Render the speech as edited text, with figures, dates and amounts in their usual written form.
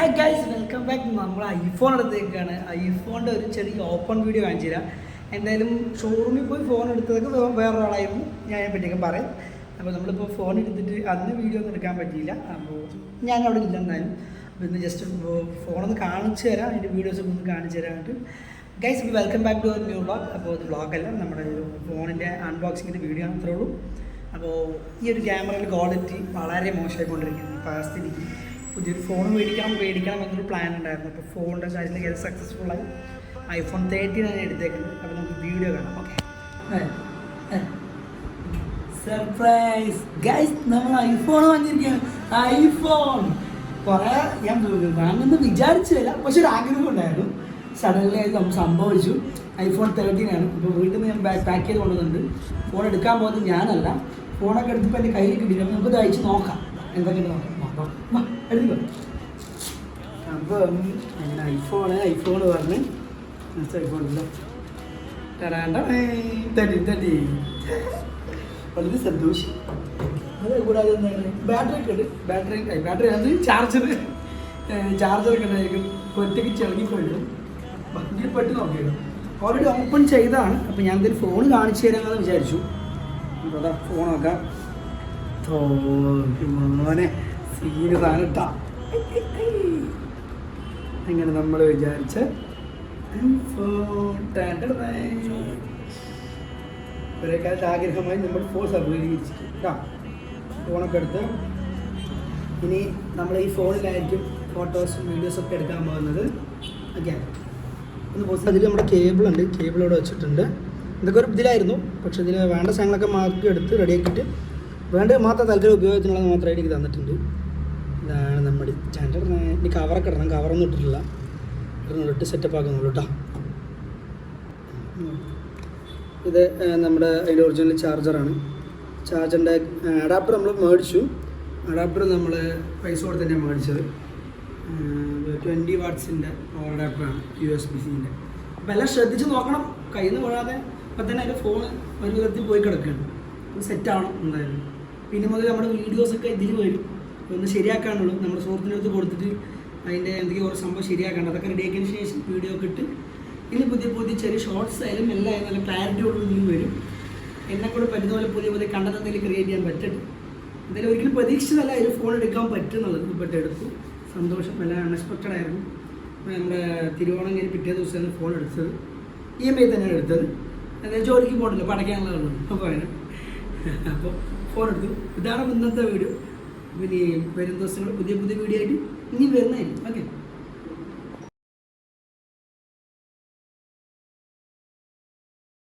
Hi guys, welcome back. നമ്മൾ iPhone എടുത്തേക്കാണ്. ഐഫോണിൻ്റെ ഒരു ചെറിയ ഓപ്പൺ വീഡിയോ കാണിച്ചു തരാം. എന്തായാലും ഷോറൂമിൽ പോയി ഫോൺ എടുത്തതൊക്കെ വേറൊരാളായിരുന്നു, ഞാൻ അതിനെ പറ്റിയൊക്കെ പറയാം. അപ്പോൾ നമ്മളിപ്പോൾ ഫോൺ എടുത്തിട്ട് അന്ന് വീഡിയോ ഒന്നും എടുക്കാൻ പറ്റിയില്ല. അപ്പോൾ ഞാൻ അവിടെ ഇല്ല എന്നാലും. അപ്പോൾ ഇന്ന് ജസ്റ്റ് ഫോണൊന്ന് കാണിച്ചു തരാം, അതിൻ്റെ വീഡിയോസൊക്കെ ഒന്ന് കാണിച്ചു തരാനായിട്ട്. Guys, welcome back to new vlog. അപ്പോൾ ഇത് വ്ളോഗല്ല, നമ്മുടെ ഒരു ഫോണിൻ്റെ അൺബോക്സിങ്ങിൻ്റെ വീഡിയോ ആണ്, അത്രേ ഉള്ളൂ. അപ്പോൾ ഈ ഒരു ക്യാമറയുടെ ക്വാളിറ്റി വളരെ മോശമായിക്കൊണ്ടിരിക്കുന്നു. അപ്പോൾ ആ സ്ഥിതിക്ക് പുതിയൊരു ഫോൺ മേടിക്കണം എന്നൊരു പ്ലാൻ ഉണ്ടായിരുന്നു. അപ്പോൾ ഫോണിൻ്റെ കാര്യത്തിലേക്ക് അത് സക്സസ്ഫുള്ളായി. ഐഫോൺ 13 ആണ് എടുത്തേക്കുന്നത്. അപ്പോൾ നമുക്ക് വീഡിയോ കാണാം. ഓക്കെ, സർപ്രൈസ് ഗൈസ്, നമ്മൾ ഐഫോൺ വാങ്ങിയിരിക്കുകയാണ്. ഐഫോൺ കുറേ ഞാൻ വാങ്ങുമെന്ന് വിചാരിച്ചില്ല, പക്ഷെ ഒരു ആഗ്രഹം ഉണ്ടായിരുന്നു. സഡൻലി ആയിട്ട് നമുക്ക് സംഭവിച്ചു. ഐഫോൺ 13 ആണ്. ഇപ്പോൾ വീട്ടിൽ നിന്ന് ഞാൻ പാക്ക് ചെയ്ത് കൊണ്ടുവന്നിട്ടുണ്ട്. ഫോൺ എടുക്കാൻ പോകുന്നത് ഞാനല്ല. ഫോണൊക്കെ എടുത്തപ്പോൾ എൻ്റെ കയ്യിൽ കിട്ടിയില്ല. അപ്പോൾ നമുക്ക് അയച്ച് നോക്കാം, എന്തൊക്കെയാണ് നോക്കാം. എടുത്തു. അപ്പം അങ്ങനെ ഐഫോൺ പറഞ്ഞ് ഐഫോണില്ല തട്ടി വളരെ സന്തോഷം. അത് കൂടാതെ എന്താണ്, ബാറ്ററി അത് ചാർജറൊക്കെ ഉണ്ടായിരിക്കും. ഒറ്റയ്ക്ക് ചിളങ്ങിപ്പോയിട്ടും ഇതിൽ പെട്ട് നോക്കിയത് ഓൾറെഡി ഓപ്പൺ ചെയ്തതാണ്. അപ്പോൾ ഞാൻ എന്തെങ്കിലും ഫോൺ കാണിച്ചു തരാമെന്ന് വിചാരിച്ചു. അപ്പോൾ അതാ ഫോണൊക്കെ മോനെ സീന് സാധനട്ടാ. അങ്ങനെ നമ്മൾ വിചാരിച്ച ഒരേ കാലത്ത് ആഗ്രഹമായി നമ്മൾ ഫോൺ സബ്സ്ക്രൈബ് കേട്ടോ. ഫോണൊക്കെ എടുത്ത് ഇനി നമ്മൾ ഈ ഫോണിലായിരിക്കും ഫോട്ടോസും വീഡിയോസൊക്കെ എടുക്കാൻ പോകുന്നത്. ഓക്കെ, അതിൽ നമ്മുടെ കേബിളുണ്ട്, കേബിൾ ഇവിടെ വെച്ചിട്ടുണ്ട്. ഇതൊക്കെ ഒരു ഇതിലായിരുന്നു, പക്ഷേ ഇതിൽ വേണ്ട സാധനങ്ങളൊക്കെ മാറ്റി എടുത്ത് റെഡിയാക്കിയിട്ട് വേണ്ടത് മാത്രം തൽക്കാലം ഉപയോഗത്തിനുള്ളത് മാത്രമായിട്ട് എനിക്ക് തന്നിട്ടുണ്ട്. ഇതാണ് നമ്മുടെ സ്റ്റാൻഡേർഡ്. ഇനി കവറൊക്കെ ഇടണം, കവറൊന്നും ഇട്ടിട്ടില്ല, ഇട്ട് സെറ്റപ്പ് ആക്കുന്നുള്ളൂ കേട്ടോ. ഇത് നമ്മുടെ അതിൻ്റെ ഒറിജിനൽ ചാർജറാണ്. ചാർജറിൻ്റെ അഡാപ്റ്റർ നമ്മൾ മേടിച്ചു. അഡാപ്റ്റർ നമ്മൾ പൈസ കൊടുത്ത് തന്നെയാണ് മേടിച്ചത്. 20 വാട്ട്സിൻ്റെ പവർ അഡാപ്റ്ററാണ്, USB-Cൻ്റെ. അപ്പോൾ എല്ലാം ശ്രദ്ധിച്ച് നോക്കണം, കയ്യിൽ നിന്ന് പോകാതെ. അപ്പം തന്നെ അതിൻ്റെ ഫോൺ ഒരു വിധത്തിൽ പോയി കിടക്കുകയാണ്. അത് സെറ്റാവണം എന്തായാലും. പിന്നെ മുതൽ നമ്മുടെ വീഡിയോസൊക്കെ ഇതിൽ വരും. ഒന്ന് ശരിയാക്കാനുള്ളൂ. നമ്മുടെ സുഹൃത്തിൻ്റെ അടുത്ത് കൊടുത്തിട്ട് അതിൻ്റെ എന്തെങ്കിലും ഓരോ സംഭവം ശരിയാക്കാണ്ട് അതൊക്കെ റെഡിയാക്കിയതിന് ശേഷം വീഡിയോ ഒക്കെ ഇട്ട് ഇനി പുതിയ ചെറിയ ഷോർട്സ് ആയാലും എല്ലാം നല്ല ക്ലാരിറ്റിയോട് ഇനിയും വരും. എന്നെക്കൂടെ പറ്റുന്ന പോലെ പുതിയ കണ്ടന്റ് എന്തെങ്കിലും ക്രിയേറ്റ് ചെയ്യാൻ പറ്റട്ടെ. എന്തായാലും ഒരിക്കലും പ്രതീക്ഷിച്ചതല്ല ഒരു ഫോൺ എടുക്കാൻ പറ്റുന്നുള്ളത്. ഇപ്പോൾ എടുത്തു, സന്തോഷം. എല്ലാം അൺഎക്സ്പെക്റ്റഡ് ആയിരുന്നു. നമ്മുടെ തിരുവോണം കഴിഞ്ഞ് പിറ്റേ ദിവസമാണ് ഫോൺ എടുത്തത്. EMI തന്നെയാണ് എടുത്തത്. എന്തായാലും ജോലിക്ക് പോകണല്ലോ, പടയ്ക്കാനുള്ളതാണ്. അപ്പോൾ അതിന് അപ്പോൾ ഫോൺ എടുത്തു. ഇതാണ് ഇന്നത്തെ വീഡിയോ. പിന്നെ വരും ദിവസങ്ങൾ പുതിയ വീഡിയോ ആയിട്ട് ഇനി വരുന്നതായിരിക്കും. ഓക്കെ.